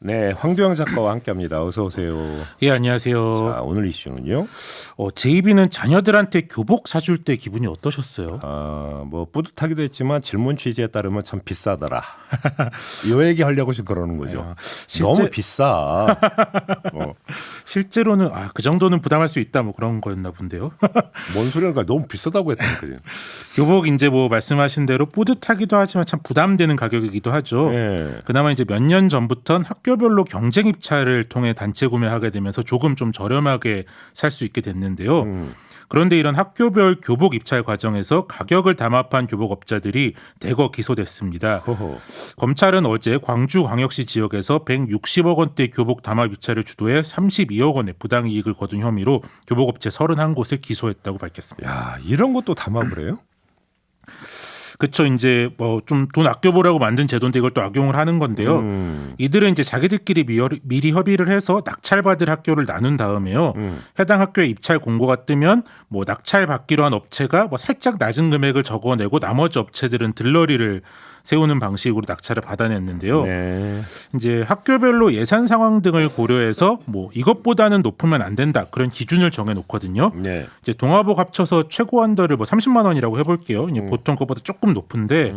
네, 황도영 작가와 함께합니다. 어서 오세요. 예, 안녕하세요. 자, 오늘 이슈는요. 제이비는 자녀들한테 교복 사줄 때 기분이 어떠셨어요? 뭐 뿌듯하기도 했지만 질문 취지에 따르면 참 비싸더라. 이 얘기 하려고 지금 그러는 거죠. 너무 비싸. 실제로는 그 정도는 부담할 수 있다 뭐 그런 거였나 본데요. 뭔 소리인가? 너무 비싸다고 했다니까요. 교복 이제 뭐 말씀하신 대로 뿌듯하기도 하지만 참 부담되는 가격이기도 하죠. 네. 그나마 이제 몇 년 전부터는 학교별로 경쟁 입찰을 통해 단체 구매하게 되면서 조금 좀 저렴하게 살 수 있게 됐는데요. 그런데 이런 학교별 교복 입찰 과정에서 가격을 담합한 교복업자들이 대거 기소됐습니다. 허허. 검찰은 어제 광주광역시 지역에서 160억 원대 교복 담합 입찰을 주도해 32억 원의 부당이익을 거둔 혐의로 교복업체 31곳을 기소했다고 밝혔습니다. 야, 이런 것도 담합을 해요? 그쵸. 이제 뭐 좀 돈 아껴보라고 만든 제도인데 이걸 또 악용을 하는 건데요. 이들은 이제 자기들끼리 미리 협의를 해서 낙찰받을 학교를 나눈 다음에요. 해당 학교에 입찰 공고가 뜨면 뭐 낙찰 받기로 한 업체가 뭐 살짝 낮은 금액을 적어내고 나머지 업체들은 들러리를 세우는 방식으로 낙찰을 받아냈는데요. 네. 이제 학교별로 예산 상황 등을 고려해서 뭐 이것보다는 높으면 안 된다 그런 기준을 정해놓거든요. 네. 이제 동화복 합쳐서 최고 한도를 뭐 30만 원이라고 해볼게요. 이제 보통 것보다 조금 높은데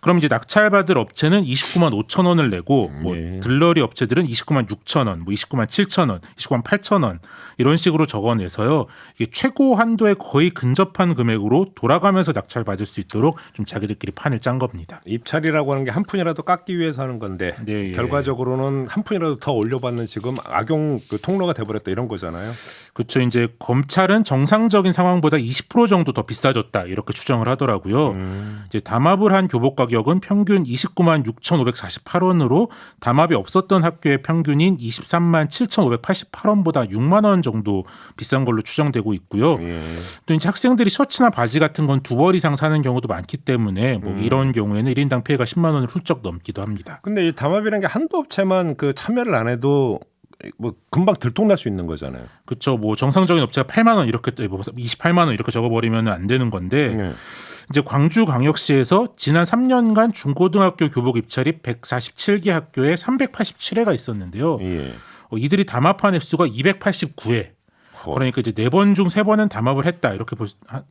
그럼 이제 낙찰받을 업체는 29만 5천 원을 내고 뭐 예. 들러리 업체들은 29만 6천 원, 뭐 29만 7천 원, 29만 8천 원 이런 식으로 적어내서요. 이게 최고 한도에 거의 근접한 금액으로 돌아가면서 낙찰받을 수 있도록 좀 자기들끼리 판을 짠 겁니다. 입찰이라고 하는 게 한 푼이라도 깎기 위해서 하는 건데 네, 예. 결과적으로는 한 푼이라도 더 올려받는 지금 악용 통로가 돼버렸다 이런 거잖아요. 그렇죠. 이제 검찰은 정상적인 상황보다 20% 정도 더 비싸졌다 이렇게 추정을 하더라고요. 이제 담합을 한 교복 가격은 평균 29만 6,548원으로 담합이 없었던 학교의 평균인 23만 7,588원보다 6만 원 정도 비싼 걸로 추정되고 있고요. 예. 또 이제 학생들이 셔츠나 바지 같은 건 2벌 이상 사는 경우도 많기 때문에 뭐 이런 경우에는 1인당 피해가 10만 원을 훌쩍 넘기도 합니다. 근데 이 담합이라는 게 한두 업체만 그 참여를 안 해도 뭐 금방 들통날 수 있는 거잖아요. 그렇죠. 뭐 정상적인 업체가 8만 원 이렇게 28만 원 이렇게 적어버리면 안 되는 건데 네. 이제 광주광역시에서 지난 3년간 중고등학교 교복 입찰이 147개 학교에 387회가 있었는데요. 예. 이들이 담합한 횟수가 289회. 그러니까 이제 4번 중 3번은 담합을 했다 이렇게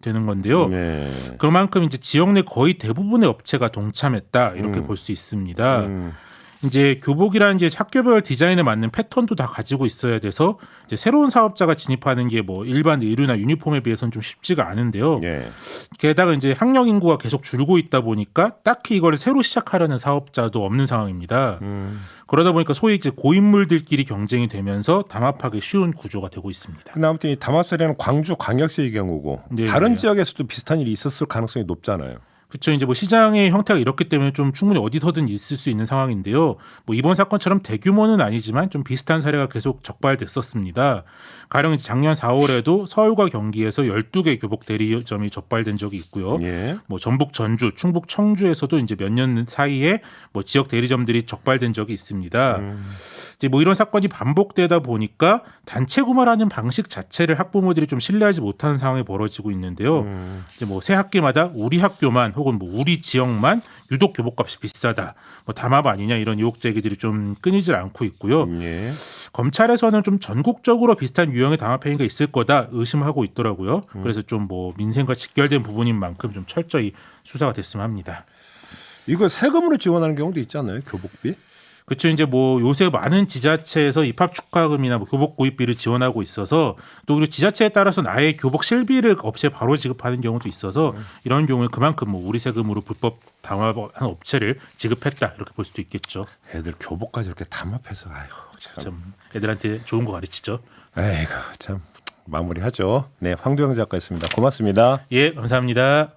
되는 건데요. 네. 그만큼 이제 지역 내 거의 대부분의 업체가 동참했다 이렇게 볼 수 있습니다. 이제 교복이라는 게 학교별 디자인에 맞는 패턴도 다 가지고 있어야 돼서 이제 새로운 사업자가 진입하는 게 뭐 일반 의류나 유니폼에 비해서는 좀 쉽지가 않은데요. 예. 게다가 이제 학령 인구가 계속 줄고 있다 보니까 딱히 이걸 새로 시작하려는 사업자도 없는 상황입니다. 그러다 보니까 소위 이제 고인물들끼리 경쟁이 되면서 담합하기 쉬운 구조가 되고 있습니다. 근데 아무튼 이 담합 사례는 광주 광역시의 경우고 네. 다른 지역에서도 비슷한 일이 있었을 가능성이 높잖아요. 그렇죠. 이제 뭐 시장의 형태가 이렇기 때문에 좀 충분히 어디서든 있을 수 있는 상황인데요. 뭐 이번 사건처럼 대규모는 아니지만 좀 비슷한 사례가 계속 적발됐었습니다. 가령 작년 4월에도 서울과 경기에서 12개 교복 대리점이 적발된 적이 있고요. 예. 뭐 전북 전주, 충북 청주에서도 이제 몇 년 사이에 뭐 지역 대리점들이 적발된 적이 있습니다. 이제 뭐 이런 사건이 반복되다 보니까 단체 구매라는 방식 자체를 학부모들이 좀 신뢰하지 못하는 상황이 벌어지고 있는데요. 이제 뭐 새 학기마다 우리 학교만 혹은 뭐 우리 지역만 유독 교복값이 비싸다, 뭐 담합 아니냐 이런 의혹 제기들이 좀 끊이질 않고 있고요. 예. 검찰에서는 좀 전국적으로 비슷한 유형의 담합 행위가 있을 거다 의심하고 있더라고요. 그래서 좀 뭐 민생과 직결된 부분인 만큼 좀 철저히 수사가 됐으면 합니다. 이거 세금으로 지원하는 경우도 있잖아요. 교복비. 그렇죠. 이제 뭐 요새 많은 지자체에서 입학 축하금이나 뭐 교복 구입비를 지원하고 있어서 또 그리고 지자체에 따라서는 아예 교복 실비를 업체에 바로 지급하는 경우도 있어서 이런 경우에 그만큼 뭐 우리 세금으로 불법 담합한 업체를 지급했다 이렇게 볼 수도 있겠죠. 애들 교복까지 이렇게 담합해서 아이고 참 애들한테 좋은 거 가르치죠. 아이고 참 마무리하죠. 네, 황도영 작가였습니다. 고맙습니다. 예, 감사합니다.